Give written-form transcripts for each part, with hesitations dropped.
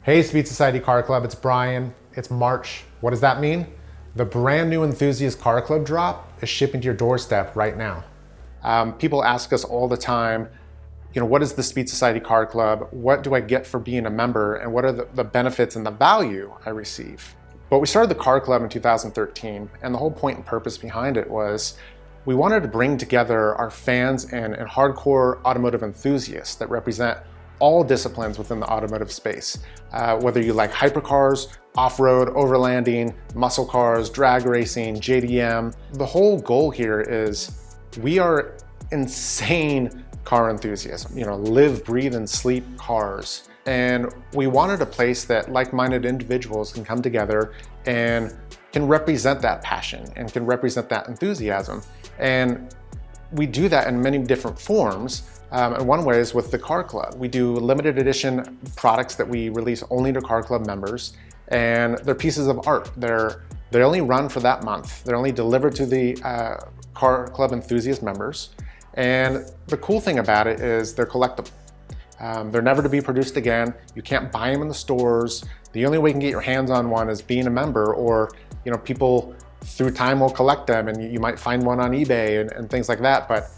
Hey Speed Society Car Club, it's Brian. It's March. What does that mean? The brand new Enthusiast Car Club drop is shipping to your doorstep right now. People ask us all the time, what is the Speed Society Car Club? What do I get for being a member? And what are the benefits and the value I receive? But we started the Car Club in 2013, and the whole point and purpose behind it was we wanted to bring together our fans and hardcore automotive enthusiasts that represent all disciplines within the automotive space. Whether you like hypercars, off-road, overlanding, muscle cars, drag racing, JDM. The whole goal here is we are insane car enthusiasts, live, breathe, and sleep cars. And we wanted a place that like-minded individuals can come together and can represent that passion and can represent that enthusiasm. And we do that in many different forms. And one way is with the Car Club. We do limited edition products that we release only to Car Club members, and they're pieces of art. They only run for that month. They're only delivered to the Car Club enthusiast members. And the cool thing about it is they're collectible. They're never to be produced again. You can't buy them in the stores. The only way you can get your hands on one is being a member, or people through time will collect them, and you might find one on eBay and things like that. But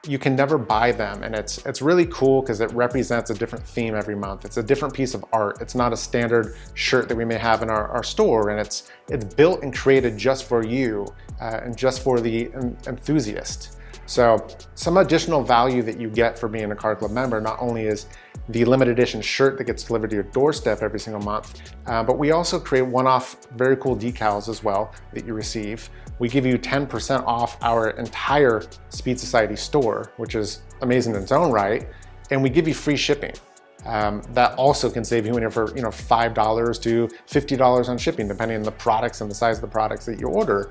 you can never buy them, and it's really cool because it represents a different theme every month. It's a different piece of art. It's not a standard shirt that we may have in our store, and it's built and created just for you and just for the enthusiast. So some additional value that you get for being a Car Club member not only is the limited edition shirt that gets delivered to your doorstep every single month, but we also create one-off very cool decals as well that you receive. We give you 10% off our entire Speed Society store, which is amazing in its own right, and we give you free shipping. That also can save you anywhere from $5 to $50 on shipping, depending on the products and the size of the products that you order.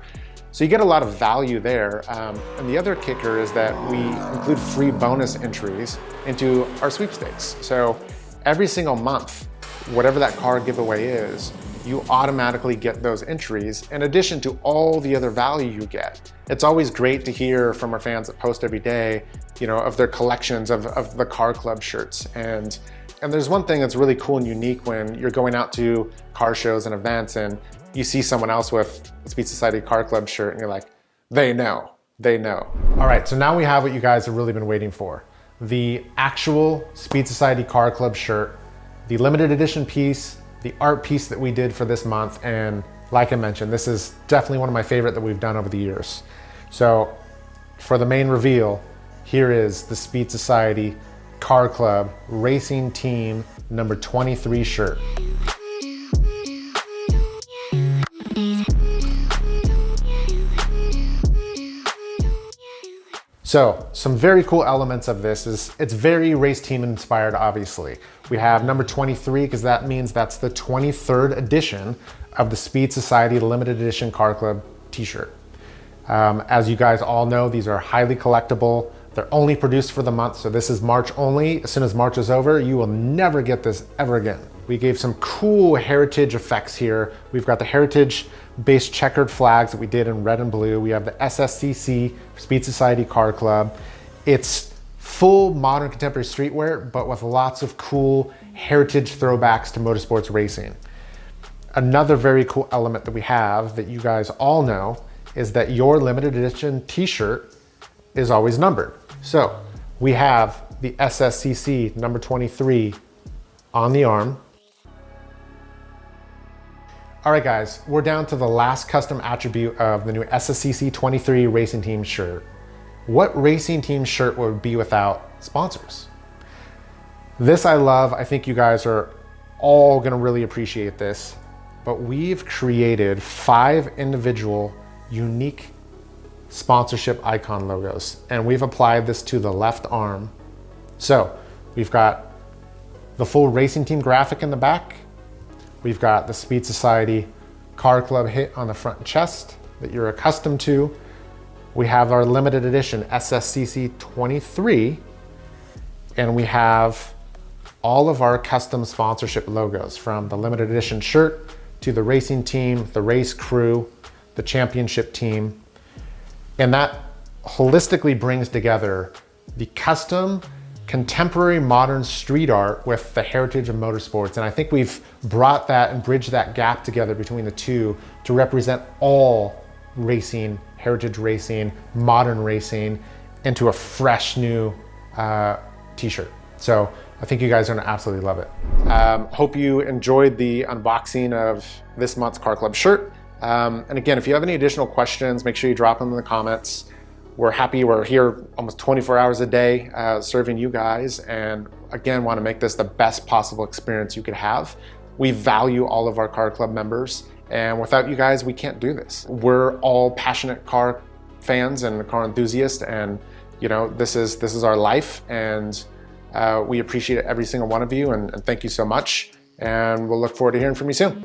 So you get a lot of value there. And the other kicker is that we include free bonus entries into our sweepstakes. So every single month, whatever that car giveaway is, you automatically get those entries in addition to all the other value you get. It's always great to hear from our fans that post every day, of their collections of the Car Club shirts. And there's one thing that's really cool and unique when you're going out to car shows and events and you see someone else with a Speed Society Car Club shirt and you're like, they know. All right, so now we have what you guys have really been waiting for. The actual Speed Society Car Club shirt, the limited edition piece, the art piece that we did for this month. And like I mentioned, this is definitely one of my favorite that we've done over the years. So for the main reveal, here is the Speed Society Car Club Racing Team number 23 shirt. So some very cool elements of this is it's very race team inspired, obviously. We have number 23 because that means that's the 23rd edition of the Speed Society limited edition Car Club t-shirt. As you guys all know, these are highly collectible. They're only produced for the month, so this is March only. As soon as March is over, you will never get this ever again. We gave some cool heritage effects here. We've got the heritage-based checkered flags that we did in red and blue. We have the SSCC, Speed Society Car Club. It's full modern contemporary streetwear, but with lots of cool heritage throwbacks to motorsports racing. Another very cool element that we have that you guys all know is that your limited edition t-shirt is always numbered. So we have the SSCC number 23 on the arm. All right guys, we're down to the last custom attribute of the new SSCC23 Racing Team shirt. What racing team shirt would be without sponsors? This I love. I think you guys are all gonna really appreciate this, but we've created 5 individual unique sponsorship icon logos, and we've applied this to the left arm. So we've got the full racing team graphic in the back. We've got the Speed Society Car Club hit on the front chest that you're accustomed to. We have our limited edition SSCC23, and we have all of our custom sponsorship logos, from the limited edition shirt to the racing team, the race crew, the championship team. And that holistically brings together the custom contemporary modern street art with the heritage of motorsports. And I think we've brought that and bridged that gap together between the two to represent all racing, heritage racing, modern racing into a fresh new t-shirt. So I think you guys are gonna absolutely love it. Hope you enjoyed the unboxing of this month's Car Club shirt. And again, if you have any additional questions, make sure you drop them in the comments. We're happy, we're here almost 24 hours a day serving you guys, and again, want to make this the best possible experience you could have. We value all of our Car Club members, and without you guys, we can't do this. We're all passionate car fans and car enthusiasts, and you know, this is our life, and we appreciate every single one of you, and thank you so much, and we'll look forward to hearing from you soon.